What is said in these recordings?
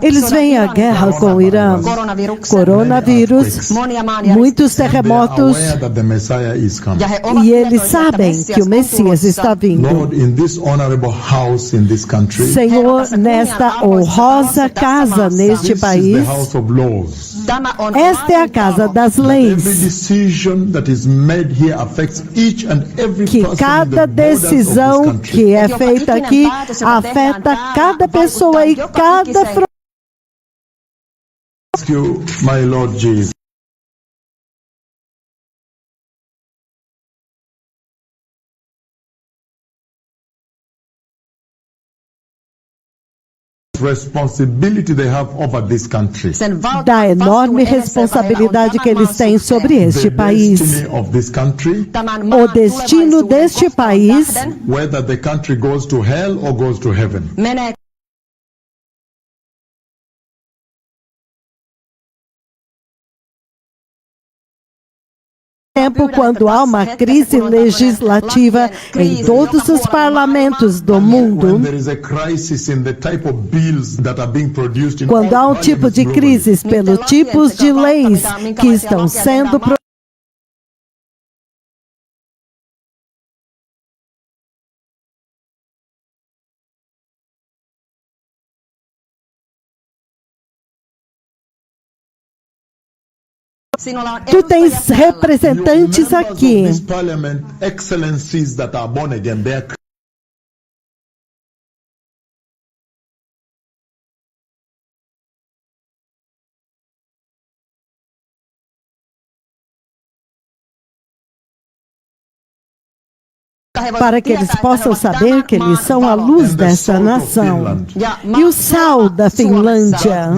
Eles veem a guerra com o Irã, coronavírus, muitos terremotos, e eles sabem que o Messias está vindo. Senhor, nesta honrosa casa neste país, esta é a casa das leis, que cada decisão que é feita aqui afeta cada pessoa e cada fronteira. Ask you, my Lord Jesus. Responsibility they have over this country. Da enorme responsabilidade que eles têm sobre este país. O destino deste país, Whether the country goes to hell or goes to heaven. quando há uma crise legislativa em todos os parlamentos do mundo, quando há um tipo de crise pelo tipos de leis que estão sendo produzidas, tu tens representantes aqui. Para que eles possam saber que eles são a luz dessa nação e o sal da Finlândia.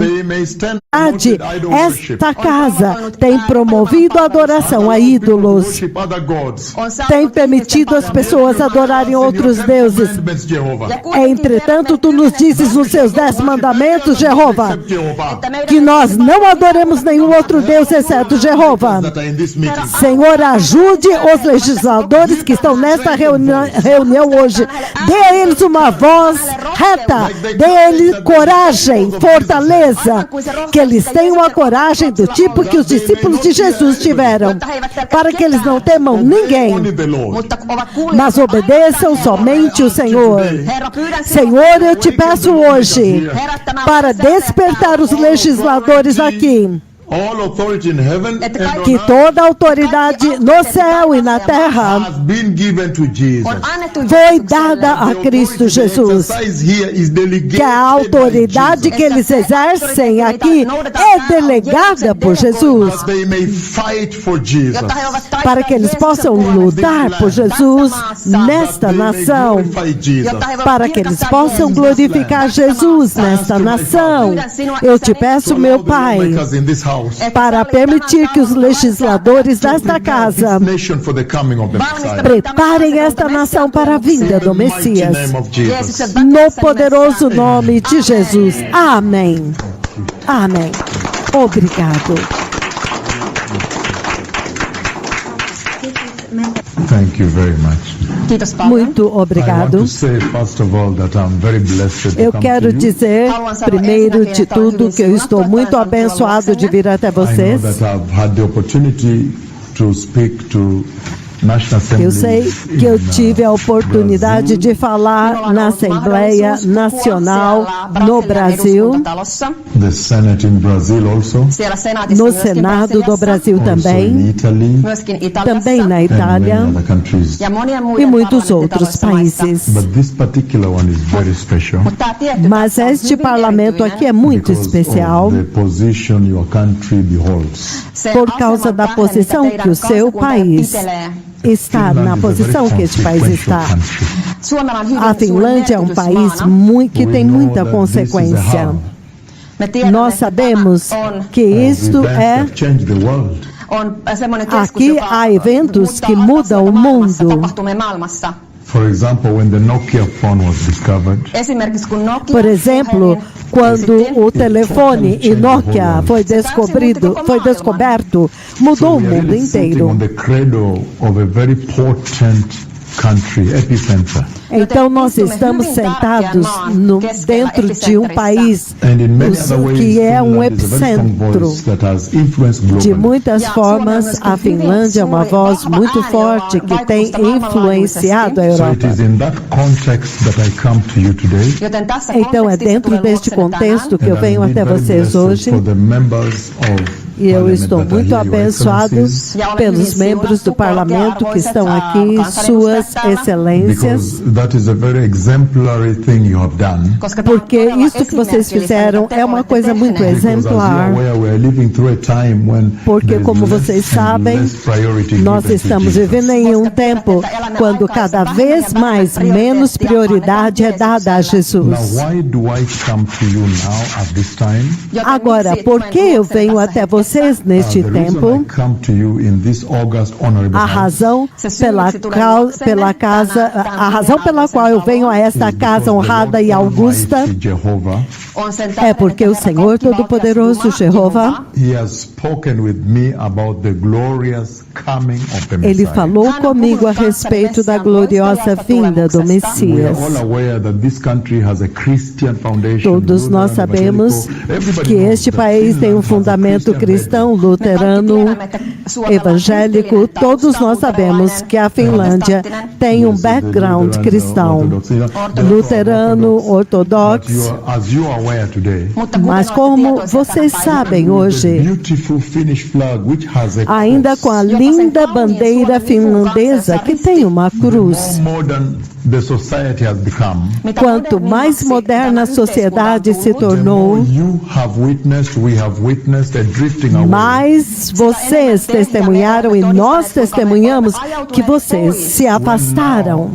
Esta casa tem promovido a adoração a ídolos, tem permitido as pessoas adorarem outros deuses. Entretanto, tu nos dizes nos seus 10 mandamentos, Jeová, que nós não adoremos nenhum outro Deus exceto Jeová. Senhor, ajude os legisladores que estão nesta reunião hoje. Dê a eles uma voz reta, dê a eles coragem, fortaleza, que eles tenham a coragem do tipo que os discípulos de Jesus tiveram, para que eles não temam ninguém, mas obedeçam somente o Senhor. Senhor, eu te peço hoje para despertar os legisladores aqui, que toda autoridade no céu e na terra foi dada a Cristo Jesus, que a autoridade que eles exercem aqui é delegada por Jesus, para que eles possam lutar por Jesus nesta nação, para que eles possam glorificar Jesus nesta nação. Eu te peço, meu Pai, para permitir que os legisladores desta casa preparem esta nação para a vinda do Messias, no poderoso nome de Jesus. Amém. Amém. Obrigado. Thank you very much. Muito obrigado. Eu quero dizer, primeiro de tudo, que eu estou muito abençoado de vir até vocês. Eu sei que eu tive a oportunidade de falar na Assembleia Nacional no Brasil, no Senado do Brasil também, também na Itália e muitos outros países. Mas este parlamento aqui é muito especial por causa da posição que o seu país está, na posição que este país está. A Finlândia é um país que tem muita consequência. Nós sabemos que isto é... Aqui há eventos que mudam o mundo. Por exemplo, quando o telefone e Nokia foi descoberto, mudou o mundo inteiro. country, epicenter. Então nós estamos sentados dentro de um país que é um epicentro. De muitas formas, a Finlândia é uma voz muito forte que tem influenciado a Europa. Então é dentro deste contexto que eu venho até vocês hoje. E eu estou muito abençoado pelos membros do parlamento que estão aqui, suas excelências, porque isso que vocês fizeram é uma coisa muito exemplar, porque como vocês sabem, nós estamos vivendo em um tempo quando cada vez mais menos prioridade é dada a Jesus. Agora, por que eu venho até vocês neste tempo? A razão pela qual eu venho a esta casa honrada e augusta é porque o Senhor Todo-Poderoso, Jeová, Ele falou comigo a respeito da gloriosa vinda do Messias. Todos nós sabemos que este país tem um fundamento cristão, luterano, evangélico. Todos nós sabemos que a Finlândia tem um background cristão, luterano, ortodoxo. Mas como vocês sabem hoje, ainda com a linda bandeira finlandesa que tem uma cruz, quanto mais moderna a sociedade se tornou, mais vocês testemunharam e nós testemunhamos que vocês se afastaram.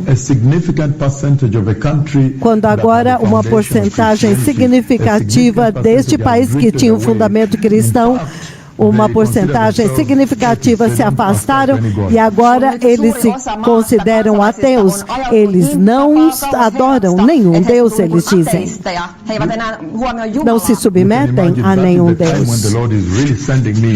Quando agora uma porcentagem significativa deste país que tinha um fundamento cristão, uma porcentagem significativa se afastaram e agora eles se consideram ateus. Eles não adoram nenhum Deus, eles dizem. Não se submetem a nenhum Deus.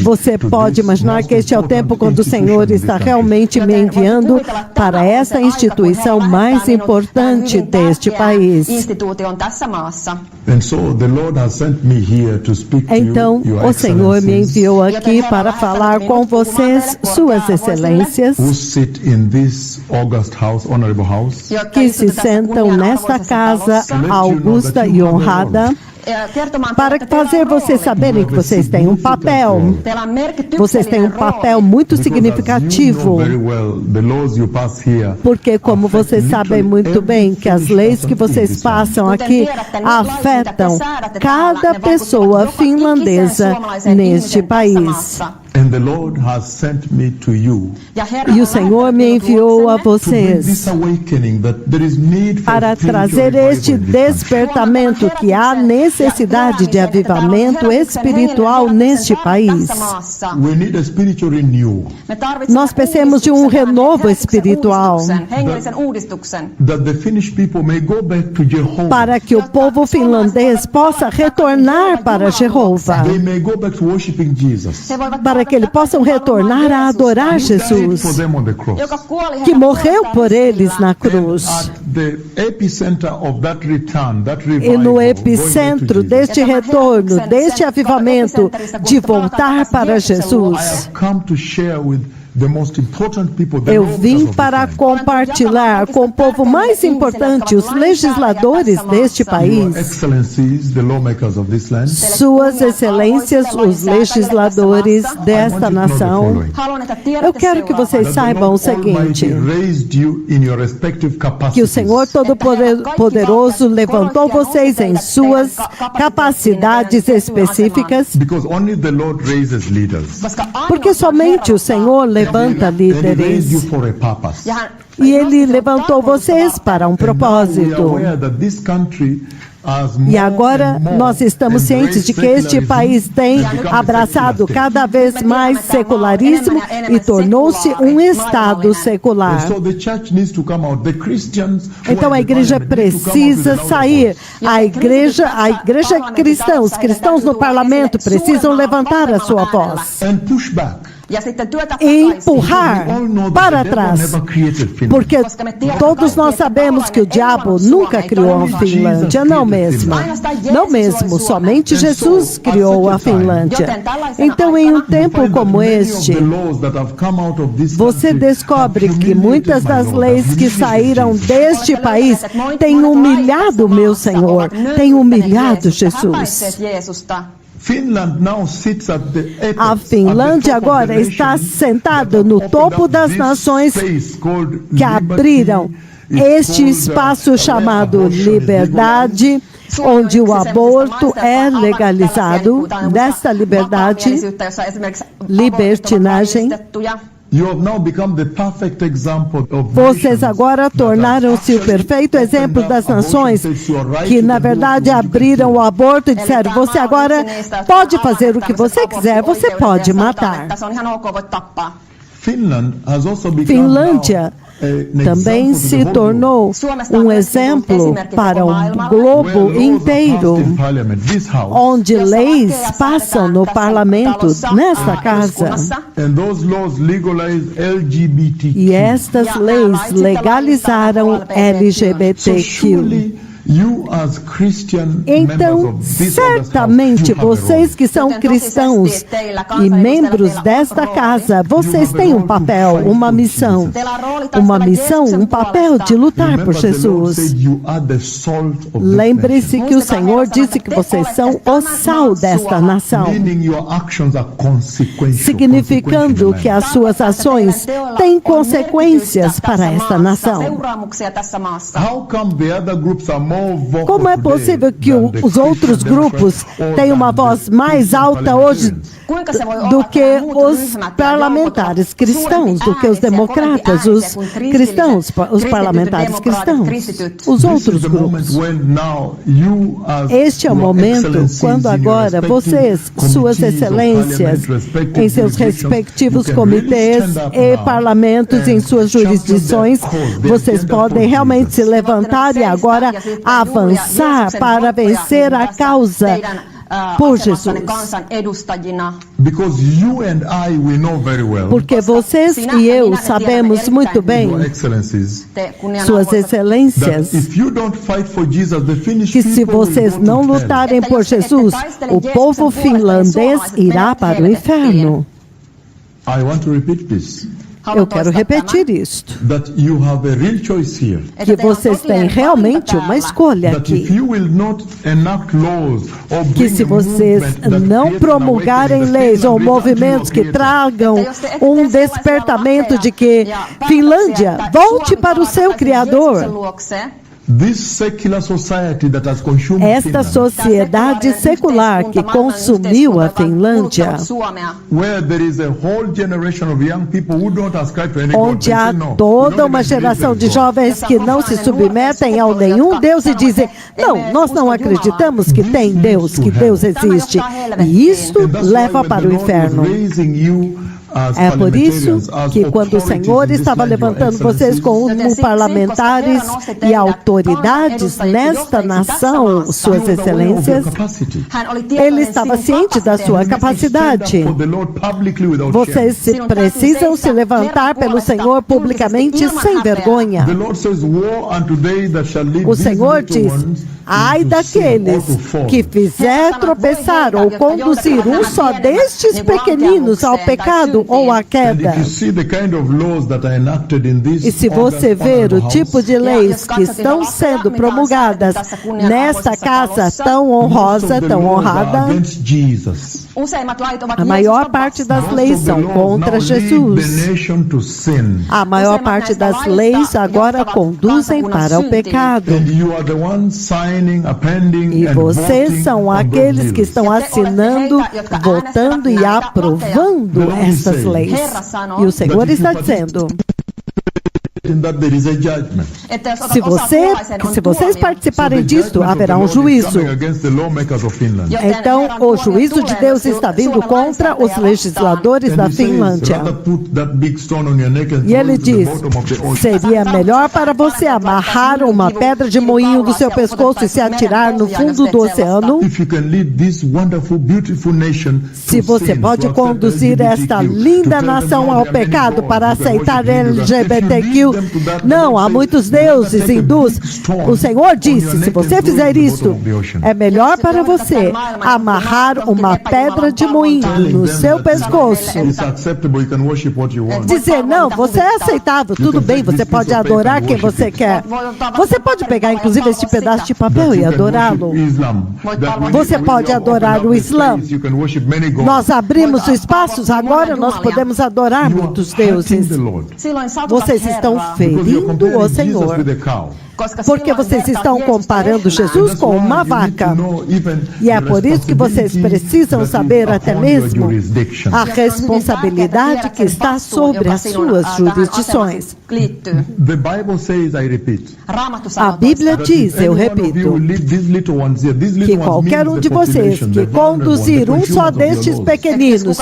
Você pode imaginar que este é o tempo quando o Senhor está realmente me enviando para esta instituição mais importante deste país. Então, o Senhor me enviou aqui para falar com vocês, suas excelências, que se sentam nesta casa augusta e honrada, para fazer vocês saberem que vocês têm um papel. Vocês têm um papel muito significativo. Porque, como vocês sabem muito bem, que as leis que vocês passam aqui afetam cada pessoa finlandesa neste país. E o Senhor me enviou a vocês para trazer este despertamento que há necessidade de avivamento espiritual neste país. Nós precisamos de um renovo espiritual para que o povo finlandês possa retornar para Jeová, para que eles possam retornar a adorar Jesus, que morreu por eles na cruz. E no epicentro deste retorno, deste avivamento, de voltar para Jesus, eu vim para compartilhar com o povo mais importante, os legisladores deste país, suas excelências, os legisladores desta nação. Eu quero que vocês saibam o seguinte, que o Senhor Todo-Poderoso levantou vocês em suas capacidades específicas, porque somente o Senhor levanta líderes. E Ele levantou vocês para um propósito. E agora nós estamos cientes de que este país tem abraçado cada vez mais secularismo e tornou-se um Estado secular. Então a igreja precisa sair. A igreja cristã, os cristãos no parlamento precisam levantar a sua voz e empurrar para trás. Porque todos nós sabemos que o diabo nunca criou a Finlândia, não mesmo. Não mesmo, somente Jesus criou a Finlândia. Então, em um tempo como este, você descobre que muitas das leis que saíram deste país têm humilhado meu Senhor, têm humilhado Jesus. A Finlândia agora está sentada no topo das nações que abriram este espaço chamado liberdade, onde o aborto é legalizado, desta liberdade, libertinagem. Vocês agora tornaram-se o perfeito exemplo das nações que, na verdade, abriram o aborto e disseram: você agora pode fazer o que você quiser, você pode matar. Finlândia também se tornou um exemplo para o globo inteiro, onde leis passam no parlamento, nesta casa. E estas leis legalizaram LGBTQ. Então, certamente, vocês que são cristãos e membros desta casa, vocês têm um papel, uma missão, um papel de lutar por Jesus. Lembre-se que o Senhor disse que vocês são o sal desta nação, significando que as suas ações têm consequências para esta nação. Como é possível que os outros grupos tenham uma voz mais alta hoje do que os parlamentares cristãos, do que os democratas, os cristãos, os parlamentares cristãos, os outros grupos? Este é o momento quando agora vocês, suas excelências, em seus respectivos comitês e parlamentos, em suas jurisdições, vocês podem realmente se levantar e agora avançar para vencer a causa por Jesus. Porque vocês e eu sabemos muito bem, suas excelências, que se vocês não lutarem por Jesus, o povo finlandês irá para o inferno. Eu quero repetir isto. Que vocês têm realmente uma escolha aqui. Que se vocês não promulgarem leis ou movimentos que tragam um despertamento de que Finlândia volte para o seu Criador, esta sociedade secular que consumiu a Finlândia, onde há toda uma geração de jovens que não se submetem a nenhum Deus e dizem: não, nós não acreditamos que tem Deus, que Deus existe. E isto leva para o inferno. É por isso que quando o Senhor estava levantando vocês como parlamentares e autoridades nesta nação, suas excelências, Ele estava ciente da sua capacidade. Vocês precisam se levantar pelo Senhor publicamente sem vergonha. O Senhor diz: ai daqueles que fizer tropeçar ou conduzir um só destes pequeninos ao pecado ou à queda. E se você ver o tipo de leis que estão sendo promulgadas nesta casa tão honrosa, tão honrada, a maior parte das leis são contra Jesus. A maior parte das leis agora conduzem para o pecado. E vocês são aqueles que estão assinando, votando e aprovando essas leis. E o Senhor está dizendo: in that there is a judgment. Se vocês participarem disto, haverá um juízo. Então, o juízo de Deus está vindo contra os legisladores da Finlândia. E ele diz, seria melhor para você amarrar uma pedra de moinho do seu pescoço e se atirar no fundo do oceano. Se você pode conduzir esta linda nação ao pecado para aceitar LGBTQ, não, há muitos deuses hindus. O Senhor disse, se você fizer isto, é melhor para você amarrar uma pedra de moinho no seu pescoço. Dizer, não, você é aceitável, tudo bem, você pode adorar quem você quer. Você pode pegar, inclusive, este pedaço de papel e adorá-lo. Você pode adorar o Islã. Nós abrimos espaços, agora nós podemos adorar muitos deuses. Vocês estão ferindo o Senhor. Porque vocês estão comparando Jesus com uma vaca. E é por isso que vocês precisam saber até mesmo a responsabilidade que está sobre as suas jurisdições. A Bíblia diz, eu repito, que qualquer um de vocês que conduzir um só destes pequeninos,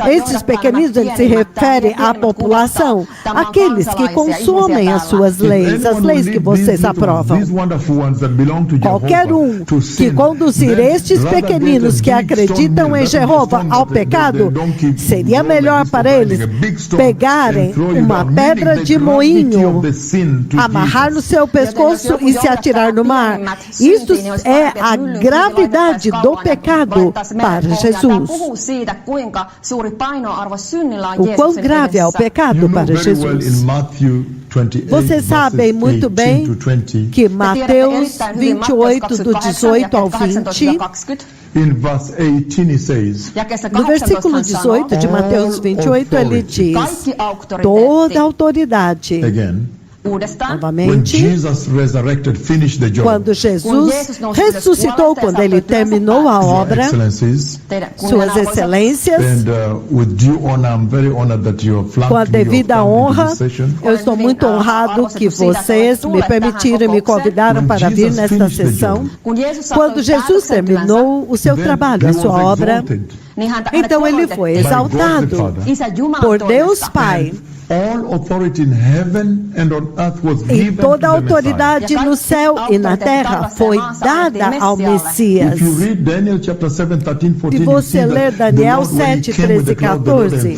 estes pequeninos ele se refere à população, aqueles que consomem as suas leis, as leis que vocês aprovam. Qualquer um que conduzir estes pequeninos que acreditam em Jeová ao pecado, seria melhor para eles pegarem uma pedra de moinho, amarrar no seu pescoço e se atirar no mar. Isto é a gravidade do pecado para Jesus. O quão grave é o pecado para Jesus? Vocês sabem muito bem que Mateus 28, do 18 ao 20, no versículo 18 de Mateus 28, ele diz, toda autoridade. Novamente, quando Jesus ressuscitou, quando ele terminou a obra, suas excelências, com a devida honra, eu estou muito honrado que vocês me permitiram e me convidaram para vir nesta sessão. Quando Jesus terminou o seu trabalho, a sua obra, então ele foi exaltado por Deus Pai. E toda a autoridade no céu e na terra foi dada ao Messias. Se você ler Daniel 7, 13 e 14,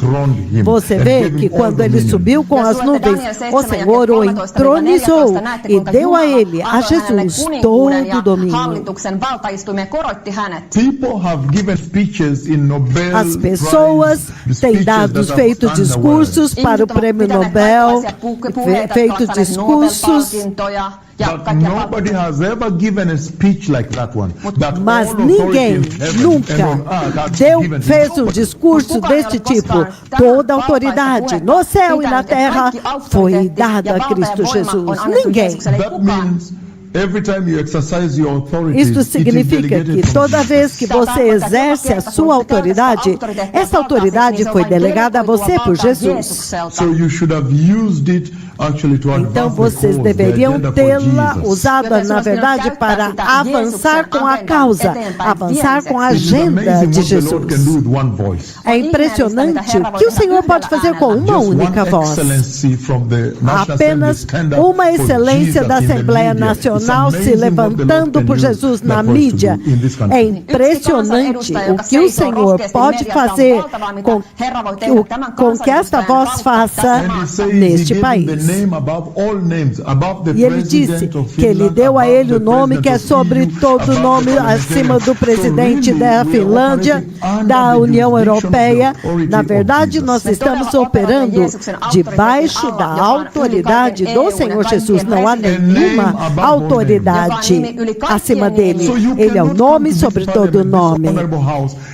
você vê que quando ele subiu com as nuvens, o Senhor o entronizou e deu a ele, a Jesus, todo o domínio. As pessoas têm feito discursos para o Prêmio Nobel, feito discursos, mas ninguém nunca fez um discurso deste tipo. Toda a autoridade no céu e na terra foi dada a Cristo Jesus. Ninguém. Isto significa que toda vez que você exerce a sua autoridade, essa autoridade foi delegada a você por Jesus. Então vocês deveriam tê-la usada, na verdade, para avançar com a causa, avançar com a agenda de Jesus. É impressionante o que o Senhor pode fazer com uma única voz. Apenas uma excelência da Assembleia Nacional se levantando por Jesus na mídia. É impressionante o que o Senhor pode fazer com que esta voz faça neste país. E ele disse que ele deu a ele o nome que é sobre todo nome, acima do presidente da Finlândia, da União Europeia. Na verdade, nós estamos operando debaixo da autoridade do Senhor Jesus. Não há nenhuma autoridade acima dele. Ele é o nome sobre todo nome.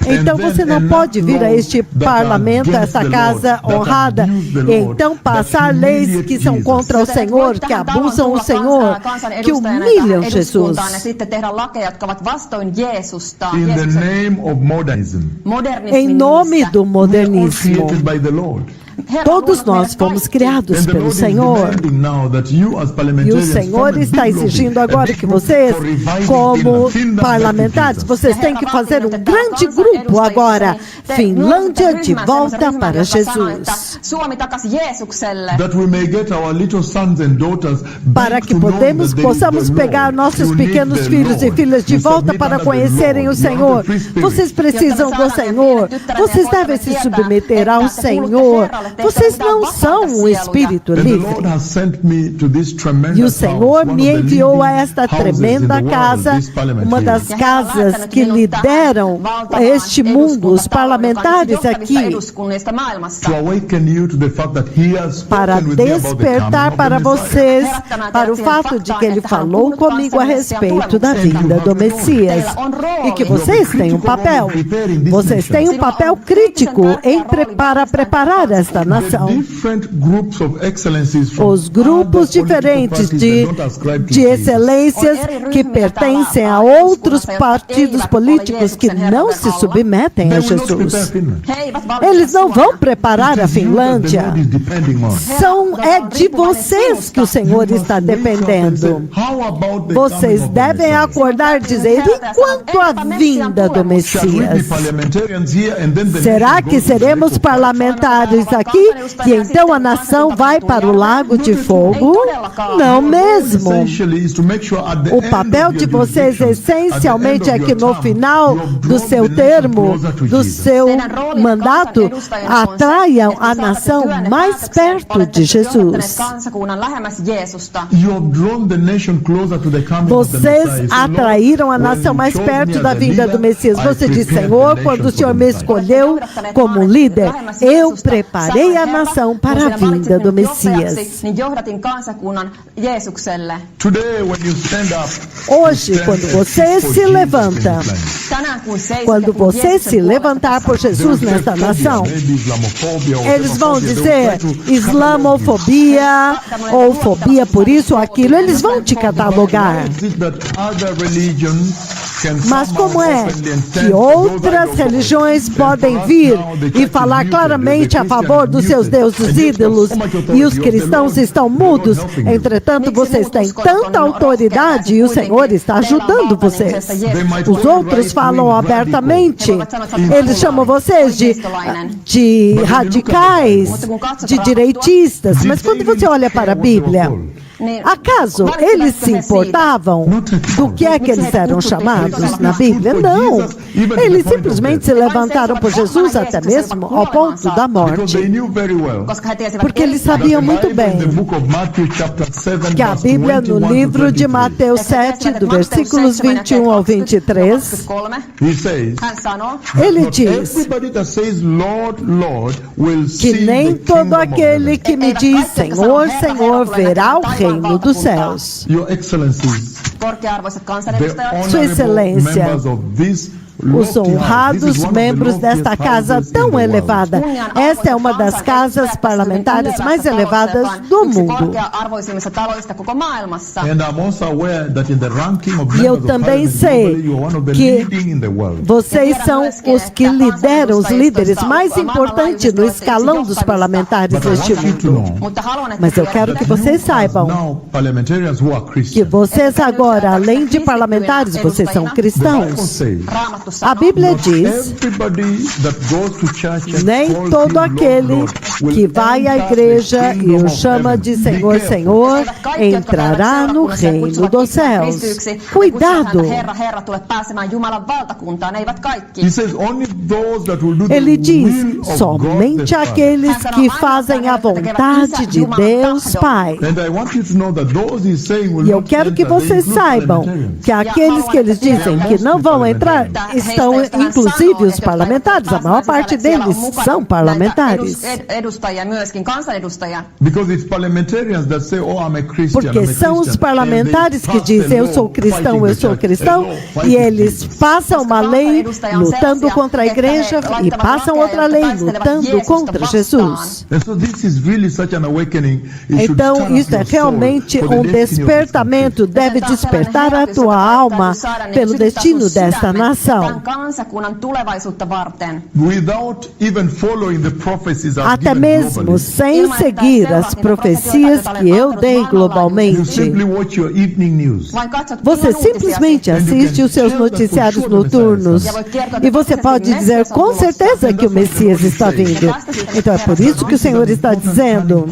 Então você não pode vir a este parlamento, a esta casa honrada, e então passar leis que são contra o Senhor, que abusam o Senhor, que humilham Jesus. Em nome do modernismo. Todos nós fomos criados pelo Senhor. E o Senhor está exigindo agora que vocês, como parlamentares, vocês têm que fazer um grande grupo agora. Finlândia de volta para Jesus. Para que possamos pegar nossos pequenos filhos e filhas de volta para conhecerem o Senhor. Vocês precisam do Senhor. Vocês devem se submeter ao Senhor. Vocês não são um espírito livre. E o Senhor me enviou a esta tremenda casa, uma das casas que lideram este mundo, os parlamentares aqui, para despertar para vocês, para o fato de que Ele falou comigo a respeito da vinda do Messias. E que vocês têm um papel. Vocês têm um papel crítico para preparar esta nação. Os grupos diferentes de excelências que pertencem a outros partidos políticos que não se submetem a Jesus. Eles não vão preparar a Finlândia. É de vocês que o Senhor está dependendo. Vocês devem acordar e dizer: e quanto à vinda do Messias? Será que seremos parlamentares aqui e então a nação vai para o lago de fogo? Não mesmo. O papel de vocês essencialmente é que no final do seu termo, do seu mandato, atraiam a nação mais perto de Jesus. Vocês atraíram a nação mais perto da vinda do Messias. Você disse: Senhor, quando o Senhor me escolheu como líder, eu preparei a nação para a vinda do Messias. Hoje, quando você se levanta, quando você se levantar por Jesus nesta nação, eles vão dizer islamofobia ou fobia por isso ou aquilo, eles vão te catalogar. Mas como é que outras religiões podem vir e falar claramente a favor dos seus deuses ídolos e os cristãos estão mudos? Entretanto, vocês têm tanta autoridade e o Senhor está ajudando vocês. Os outros falam abertamente. Eles chamam vocês de radicais, de direitistas. Mas quando você olha para a Bíblia, acaso eles se importavam do que é que eles eram chamados na Bíblia? Não. Eles simplesmente se levantaram por Jesus até mesmo ao ponto da morte. Porque eles sabiam muito bem que a Bíblia, no livro de Mateus 7, do versículos 21 ao 23, ele diz que nem todo aquele que me diz Senhor, Senhor, verá o reino dos céus. Sua Excelência, os honrados membros desta casa tão elevada. Esta é uma das casas parlamentares mais elevadas do mundo. E eu também sei que vocês são os que lideram, os líderes mais importantes no escalão dos parlamentares deste mundo. Mas eu quero que vocês saibam que vocês agora, além de parlamentares, vocês são cristãos. A Bíblia diz: nem todo aquele que vai à igreja e o chama de Senhor, Senhor, entrará no reino dos céus. Cuidado! Ele diz: somente aqueles que fazem a vontade de Deus Pai. E eu quero que vocês saibam que aqueles que eles dizem que não vão entrar estão inclusive os parlamentares, a maior parte deles são parlamentares. Porque são os parlamentares que dizem eu sou cristão, e eles passam uma lei lutando contra a igreja e passam outra lei lutando contra Jesus. Então, isso é realmente um despertamento, deve despertar a tua alma pelo destino desta nação. nação. Without even following the prophecies I've Até given mesmo globally, sem seguir as profecias que eu dei you globalmente. simply watch your evening news. Você simplesmente assiste os seus noticiários noturnos e você pode dizer com certeza que o Messias está vindo. Então é por isso que o Senhor está dizendo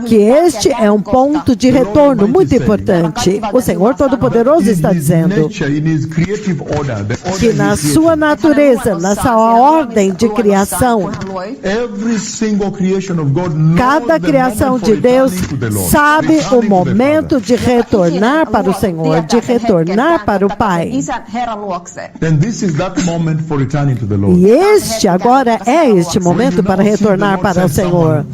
que este é um ponto de retorno muito importante. O Senhor Todo-Poderoso está dizendo que na sua natureza, na sua ordem de criação, cada criação de Deus sabe o momento de retornar para o Senhor, de retornar para o Pai. E este agora é este momento para retornar para o Senhor.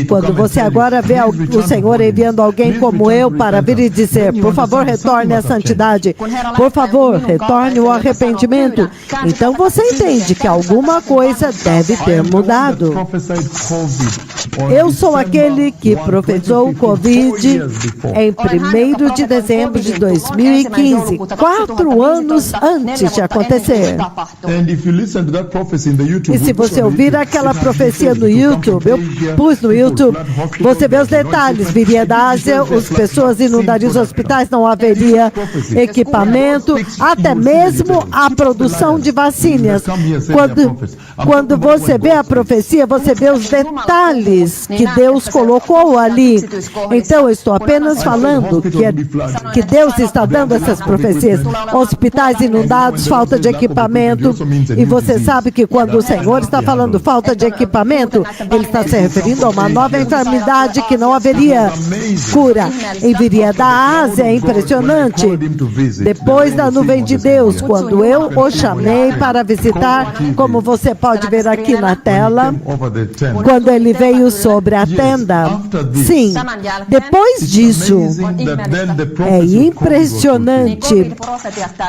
Quando você agora vê o Senhor enviando alguém como eu para vir e dizer, por favor, retorne à santidade, por favor, retorne ao arrependimento, então você entende que alguma coisa deve ter mudado. Eu sou aquele que profetizou o Covid em 1º de dezembro de 2015, 4 anos antes de acontecer. E se você ouvir aquela profecia no YouTube, eu pus no YouTube, você vê os detalhes, viria da Ásia, as pessoas inundariam os hospitais, não haveria equipamento, até mesmo a produção de vacinas. Quando você vê a profecia, você vê os detalhes que Deus colocou ali. Então, eu estou apenas falando que Deus está dando essas profecias. Hospitais inundados, falta de equipamento. E você sabe que quando o Senhor está falando falta de equipamento, Ele está se referindo a uma nova enfermidade que não haveria cura. Enviaria da Ásia, é impressionante. Depois da nuvem de Deus, quando eu o chamei para visitar, como você pode ver aqui na tela, quando ele veio sobre a tenda, sim, depois disso, é impressionante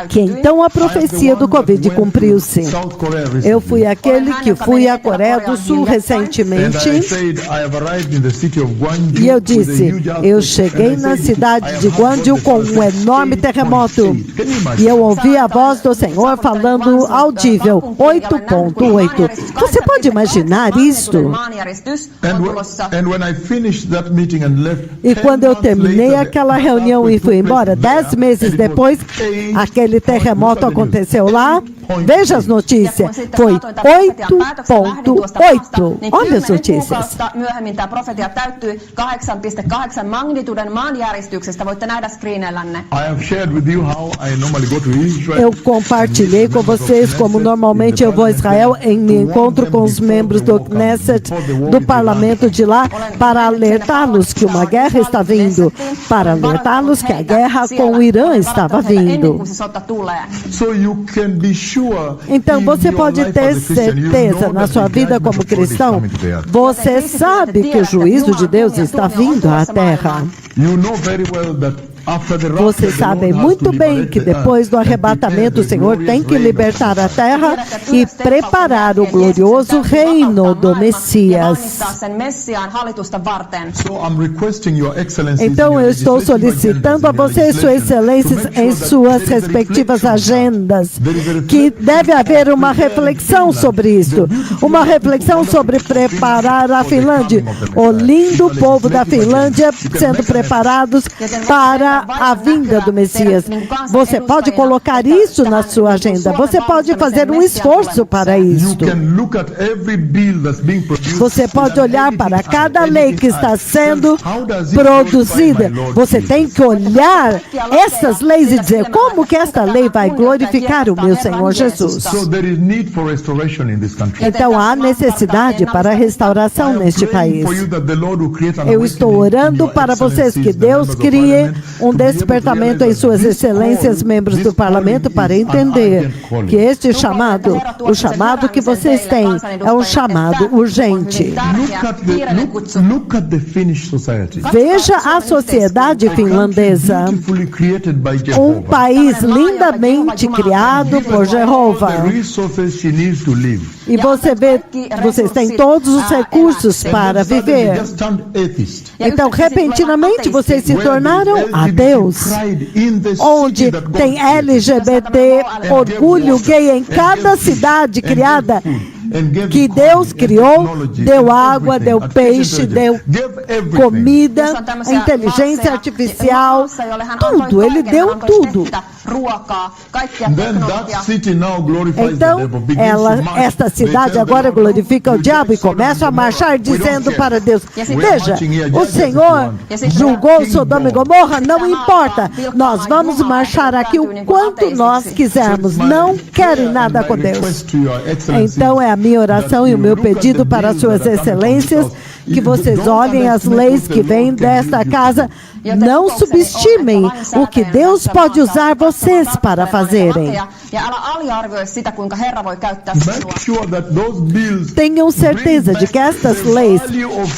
que então a profecia do Covid cumpriu-se. Eu fui aquele que fui à Coreia do Sul recentemente e eu disse, eu cheguei na cidade de Gwangju com um enorme terremoto e eu ouvi a voz do Senhor falando audível, 8.8. Você pode imaginar isto? E quando eu terminei aquela reunião e fui embora, 10 meses depois, aquele terremoto aconteceu lá. Veja as notícias. Foi 8.8. Olha as notícias. Eu compartilhei com vocês como normalmente eu vou a Israel em encontro com os membros do Knesset, do parlamento de lá, para alertá-los que uma guerra está vindo, para alertá-los que a guerra com o Irã estava vindo. Então você pode ter certeza na sua vida como cristão, você sabe que o juízo de Deus está vindo à terra. Vocês sabem muito bem que depois do arrebatamento o Senhor tem que libertar a terra e preparar o glorioso reino do Messias. Então eu estou solicitando a vocês, Sua Excelência, em suas respectivas agendas, que deve haver uma reflexão sobre isso, uma reflexão sobre preparar a Finlândia, o lindo povo da Finlândia sendo preparados para a vinda do Messias. Você pode colocar isso na sua agenda. Você pode fazer um esforço para isso. Você pode olhar para cada lei que está sendo produzida. Você tem que olhar essas leis e dizer como que esta lei vai glorificar o meu Senhor Jesus. Então há necessidade para restauração neste país. Eu estou orando para vocês que Deus crie um despertamento em Suas Excelências, membros do parlamento, para entender que este chamado, o chamado que vocês têm, é um chamado urgente. Veja a sociedade finlandesa, um país lindamente criado por Jeová. E você vê, vocês têm todos os recursos para viver. Então, repentinamente, vocês se tornaram ateus. Deus, onde tem LGBT, orgulho gay em cada cidade criada, que Deus criou, deu água, deu peixe, deu comida, inteligência artificial, tudo, Ele deu tudo. Então, esta cidade agora glorifica o diabo e começa a marchar dizendo para Deus: veja, o Senhor julgou Sodoma e Gomorra, não importa, nós vamos marchar aqui o quanto nós quisermos, não querem nada com Deus. Então é a minha oração e o meu pedido para as suas excelências, que vocês olhem as leis que vêm desta casa, não subestimem o que Deus pode usar vocês para fazerem. Tenham certeza de que estas leis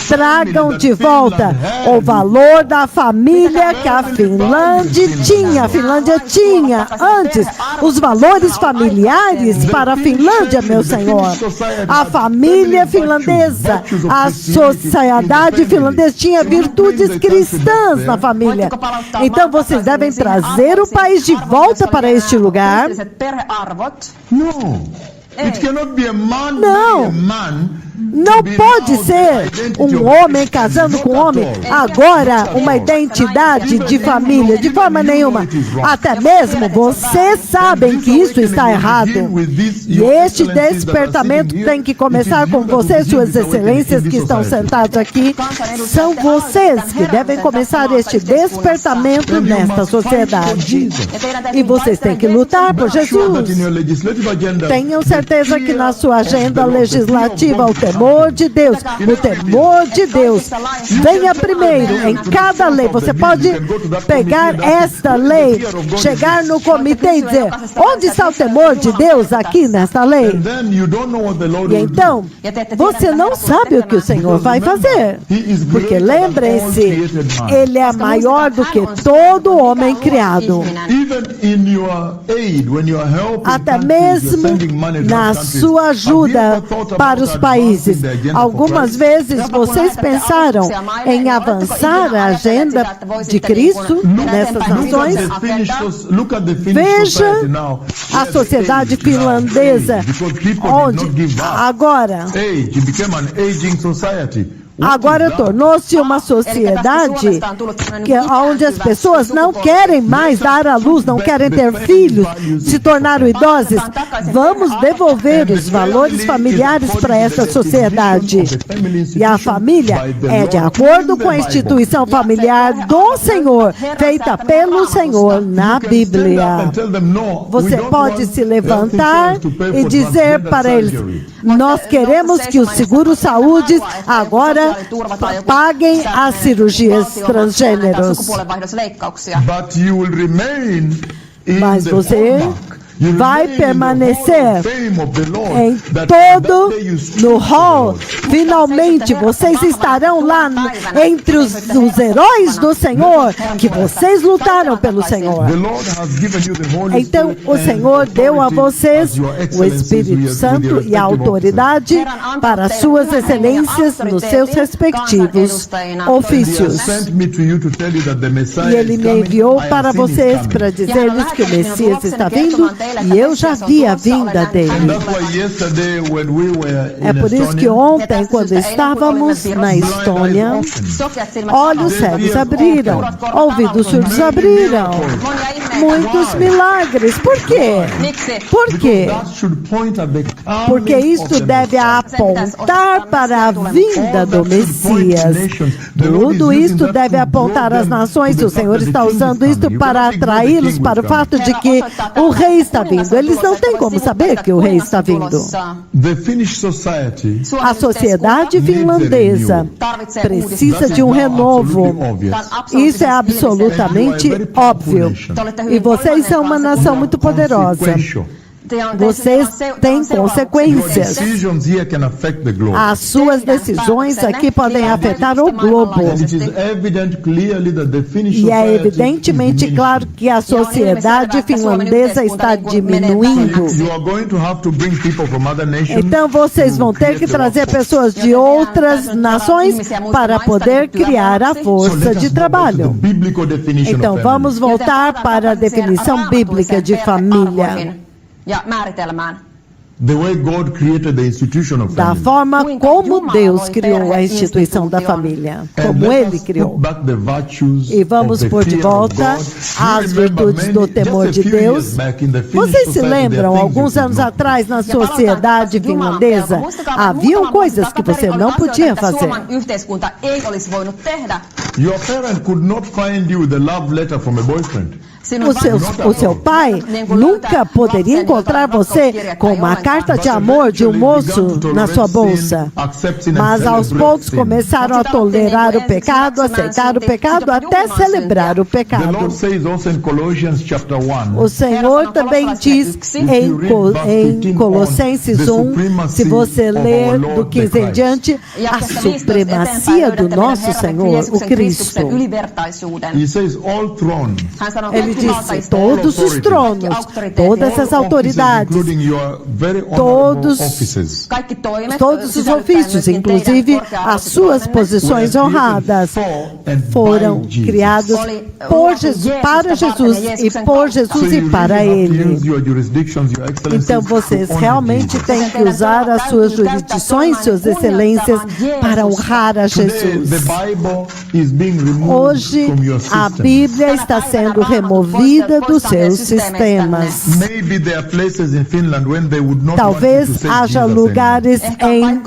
tragam de volta o valor da família que a Finlândia tinha. A Finlândia tinha antes os valores familiares para a Finlândia, meu Senhor. A família finlandesa, a sociedade finlandesa tinha virtudes cristãs na família. Então vocês devem trazer o país de volta para este lugar. Não pode ser um homem casando com um homem, agora uma identidade de família, de forma nenhuma. Até mesmo vocês sabem que isso está errado. E este despertamento tem que começar com vocês, suas excelências que estão sentados aqui. São vocês que devem começar este despertamento nesta sociedade. E vocês têm que lutar por Jesus. Tenham certeza que na sua agenda legislativa o temor de Deus, o temor de Deus venha primeiro em cada lei. Você pode pegar esta lei, chegar no comitê e dizer: onde está o temor de Deus aqui nesta lei? E então, você não sabe o que o Senhor vai fazer, porque lembrem-se, Ele é maior do que todo homem criado. Até mesmo na sua ajuda para os países. Algumas vezes vocês pensaram em avançar a agenda de Cristo nessas nações? Veja a sociedade finlandesa, onde agora tornou-se uma sociedade onde as pessoas não querem mais dar à luz, não querem ter filhos, se tornaram idosos. Vamos devolver os valores familiares para essa sociedade. E a família é de acordo com a instituição familiar do Senhor, feita pelo Senhor na Bíblia. Você pode se levantar e dizer para eles: nós queremos que os seguros-saúde agora paguem as cirurgias transgêneros. Mas você vai permanecer em todo no hall. Finalmente vocês estarão lá entre os heróis do Senhor, que vocês lutaram pelo Senhor. Então o Senhor deu a vocês o Espírito Santo e a autoridade para suas excelências nos seus respectivos ofícios. E Ele me enviou para vocês para dizer-lhes que o Messias está vindo. E eu já vi a vinda dele. É por isso que ontem, quando estávamos na Estônia, olhos cegos abriram, ouvidos surdos abriram. Muitos milagres. Por quê? Por quê? Porque isto deve apontar para a vinda do Messias. Tudo isto deve apontar às nações. O Senhor está usando isto para atraí-los para o fato de que o rei está vindo. Eles não têm como saber que o rei está vindo. A sociedade finlandesa precisa de um renovo. Isso é absolutamente óbvio. E vocês são uma nação muito poderosa. Vocês têm consequências. Your decisions here can affect the globe. As suas decisões aqui podem afetar o globo. And it is evident clearly that the Finnish E é society evidentemente is claro que a sociedade finlandesa está diminuindo. You are going to have to bring people from other nations. Então vocês vão ter que trazer pessoas de outras nações para poder criar a So força let us de go back to the trabalho. biblical definition Então of vamos family. voltar para a definição bíblica de família. The way God created the institution of Da family. forma como Deus criou a instituição da família, And como let Ele us criou. put back the virtues E vamos of the pôr de fear of volta God. as You remember virtudes do temor just a de few years Deus. back in the Finnish Vocês se society, there lembram, are things alguns you could anos not atrás, na sociedade finlandesa, haviam coisas que você não podia fazer. Your parent could not find you with a love letter from a boyfriend. O seu pai nunca poderia encontrar você com uma carta de amor de um moço na sua bolsa. Mas aos poucos começaram a tolerar o pecado, aceitar o pecado, até celebrar o The pecado. Lord says also in Colossians chapter 1, O Senhor também diz em Colossenses 1, se você ler do 15 em diante, a supremacia do nosso Senhor, o Cristo. he says all thrones, Ele disse, todos os tronos, todas as all autoridades, offices, including your very honorable todos offices, todos os ofícios, inclusive as suas posições honradas, foram criados por Jesus, para Jesus e por Jesus e para Ele. Então vocês realmente têm que usar as suas jurisdições, suas excelências para honrar a Jesus. Hoje a Bíblia está sendo removida dos seus sistemas. Talvez haja lugares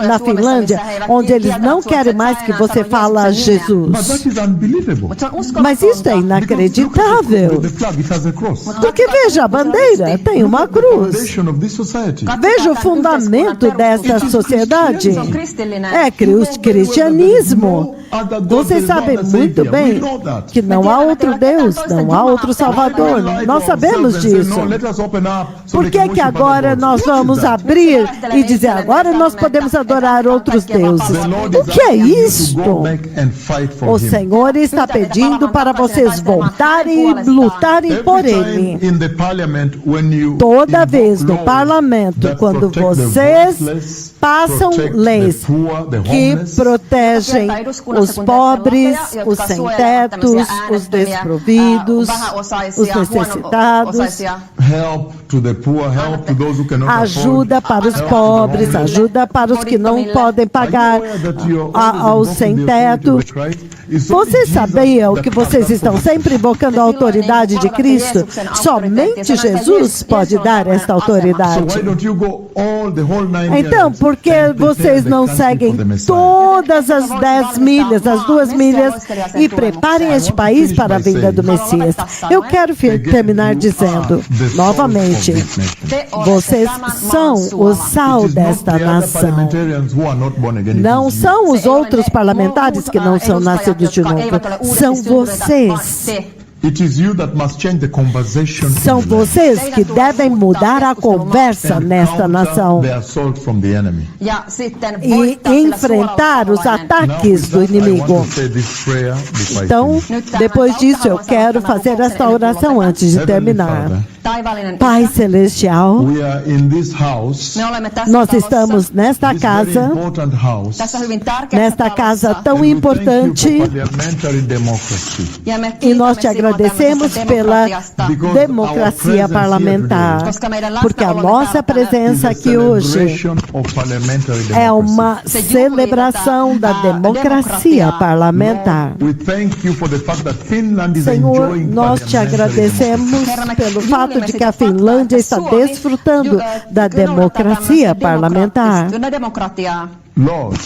na Finlândia onde eles não querem mais que você fale Jesus. Mas isso é inacreditável. Porque veja a bandeira, tem uma cruz. Veja o fundamento desta sociedade. É cristianismo. Vocês sabem muito bem que não há outro Deus, não há outro Salvador. Nós sabemos disso. Por que que agora nós vamos abrir e dizer agora nós podemos adorar outros deuses? O que é isto? O Senhor está pedindo para vocês voltarem e lutarem por Ele. Toda vez no parlamento, quando vocês passam leis que protegem os pobres, os sem-tetos, os desprovidos, os necessitados, ajuda para os pobres, ajuda para os que não podem pagar ao sem-teto. Vocês sabiam que vocês estão sempre invocando a autoridade de Cristo? Somente Jesus pode dar esta autoridade. Então, por que vocês não seguem todas as 10 milhas, as 2 milhas e preparem este país para a vinda do Messias? Eu quero terminar dizendo, novamente, vocês são o sal desta nação. Não são os outros parlamentares que não são nascidos de novo, são vocês. São vocês que devem mudar a conversa nesta nação e enfrentar os ataques do inimigo. Então, depois disso, eu quero fazer esta oração antes de terminar. Pai Celestial, nós estamos nesta casa tão importante, e nós te agradecemos pela democracia parlamentar, porque a nossa presença aqui hoje é uma celebração da democracia parlamentar. Senhor, nós te agradecemos pelo fato de que a Finlândia está desfrutando da democracia parlamentar. Lord,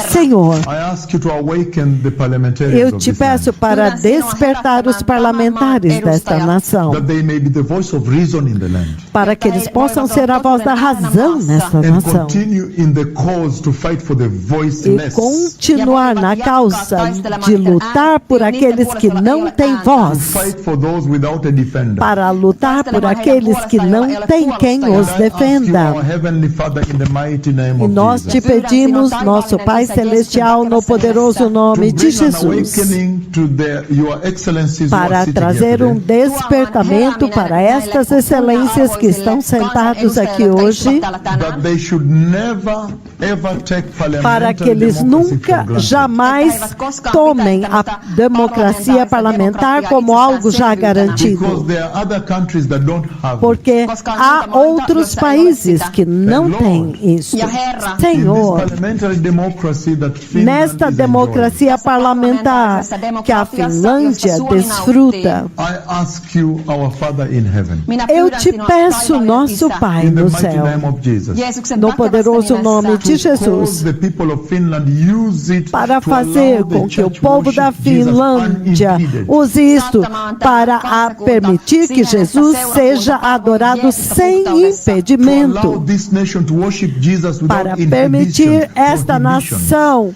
Senhor, I ask you to awaken the parliamentarians eu of te this land, peço para despertar os parlamentares desta nação, that they may be the voice of reason in the land, para que eles possam ser a voz da razão nesta and nação continue in the cause to fight for the e voiceless, continuar na causa de lutar por aqueles que não têm voz, fight for those without a defender. para lutar por aqueles que não têm quem os defenda. Our Heavenly Father, in the mighty name E of nós te Jesus, pedimos, nosso Pai Celestial, no poderoso nome de bring an Jesus, awakening to your excellencies who are para sitting trazer here um today, despertamento para estas excelências que estão sentados aqui hoje, that they should never ever take para que parliamentary eles democracy nunca, for granted. jamais tomem a democracia parlamentar como algo já Because garantido. there are other countries that don't have it. Porque há outros países que não têm isso. In this Senhor, parliamentary democracy that Finland nesta is democracia parlamentar que a Finlândia desfruta, enjoying, I ask you, our Father in heaven, eu te peço, nosso Pai in the no mighty céu, name of Jesus, no poderoso nome de to Jesus, cause the people of Finland use it para to fazer allow the com que o church povo da worship Jesus Finlândia unimpeded. use isto para permitir que Jesus seja adorado sem To allow impedimento, this nation to worship Jesus para without permitir esta prohibition. nação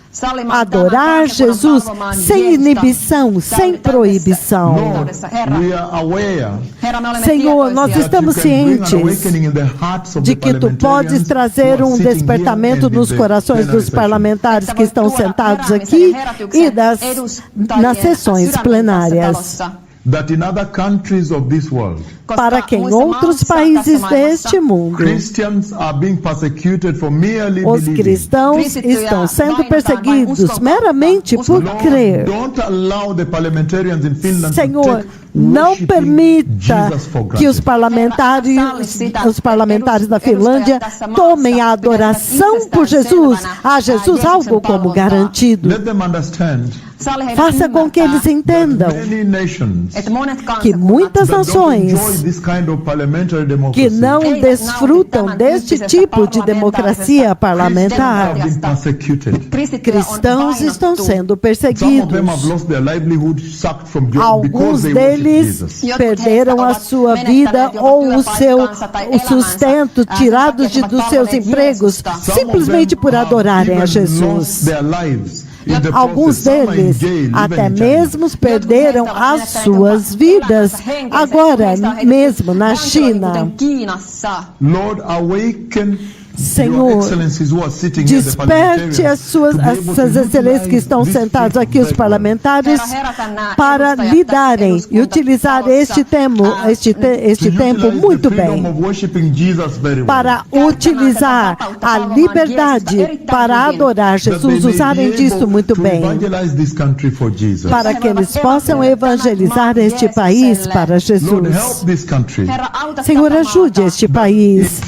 adorar Jesus sem inibição, sem proibição. Lord, we are aware Senhor, nós that estamos you can bring an cientes awakening in the hearts of de the que tu podes parliamentarians trazer who are um sitting here despertamento and in nos the corações plenary dos session. parlamentares que estão sentados aqui e nas sessões plenárias, That in other countries of this world, para que em outros países deste mundo Christians are being persecuted for merely os believing. cristãos estão sendo perseguidos meramente por Lord, crer. don't allow the parliamentarians in Finland Senhor, to take não worshiping permita Jesus for que os parlamentares da Finlândia tomem a adoração por Jesus, a Jesus algo como garantido. Let them understand Faça com que eles entendam many nations que muitas that don't enjoy nações this kind of parliamentary democracy que não desfrutam deste tipo de democracia parlamentar, have been persecuted. cristãos estão sendo Some of perseguidos. them have lost their livelihood sucked from job Alguns because they worship deles Jesus. perderam a sua vida ou o sustento tirados dos seus empregos simplesmente por adorarem a Jesus. Alguns deles até mesmo perderam as suas vidas agora mesmo na China. Lord, awaken Senhor, desperte essas excelências que estão sentados aqui, os parlamentares, para lidarem e utilizar este tempo muito bem, para utilizar a liberdade para adorar Jesus, usarem disso muito bem, para que eles possam evangelizar este país para Jesus. Senhor, ajude este país,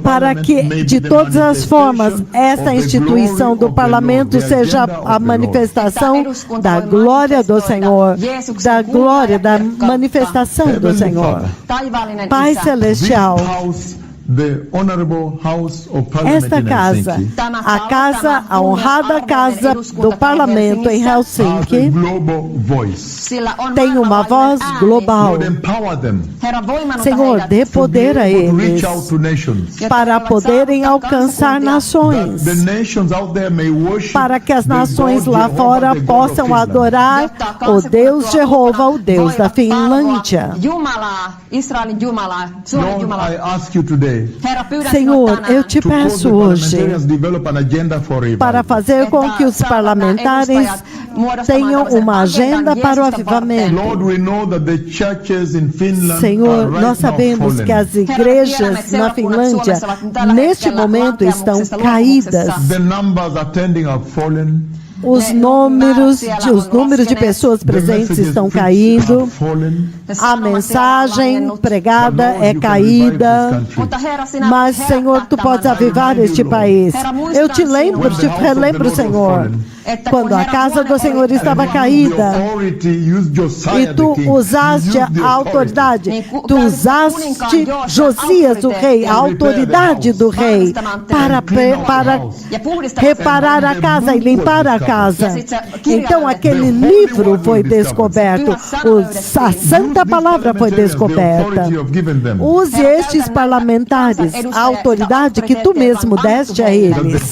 para que, de todas as formas, esta instituição do parlamento seja a manifestação da glória do Senhor, da glória, da manifestação do Senhor. Pai Celestial, esta casa, a honrada casa do parlamento em Helsinki, tem uma voz global. Senhor, dê poder a eles para poderem alcançar nações, para que as nações lá fora possam adorar o Deus Jeová, o Deus da Finlândia. Senhor, eu te peço hoje para fazer com que os parlamentares tenham uma agenda para o avivamento. Senhor, nós sabemos que as igrejas na Finlândia, neste momento, estão caídas. os números de pessoas presentes estão caindo, a mensagem pregada é caída, mas, Senhor, Tu podes avivar este país. Eu te relembro, Senhor, quando a casa do Senhor estava caída, e Tu usaste a autoridade, Tu usaste Josias, o rei, a autoridade do rei, para reparar a casa e limpar a casa. Então aquele livro foi descoberto, a Santa Palavra foi descoberta. Use estes parlamentares, a autoridade que Tu mesmo deste a eles,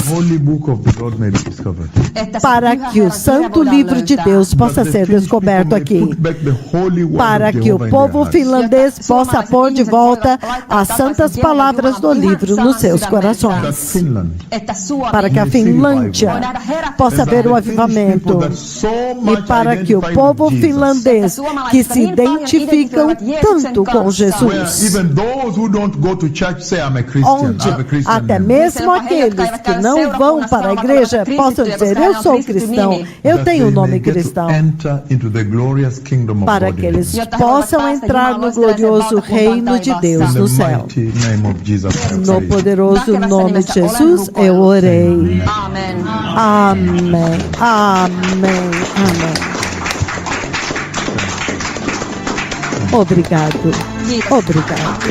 para que o Santo Livro de Deus possa ser descoberto aqui, para que o povo finlandês possa pôr de volta as santas palavras do livro nos seus corações, para que a Finlândia possa ver o avivamento, e para que o povo finlandês, que se identificam tanto com Jesus, onde até mesmo aqueles que não vão para a igreja possam dizer: eu sou cristão, eu tenho o nome cristão, para que eles possam entrar no glorioso reino de Deus no céu. No poderoso nome de Jesus eu orei. Amém. Amém. Amém. Obrigado. Obrigado.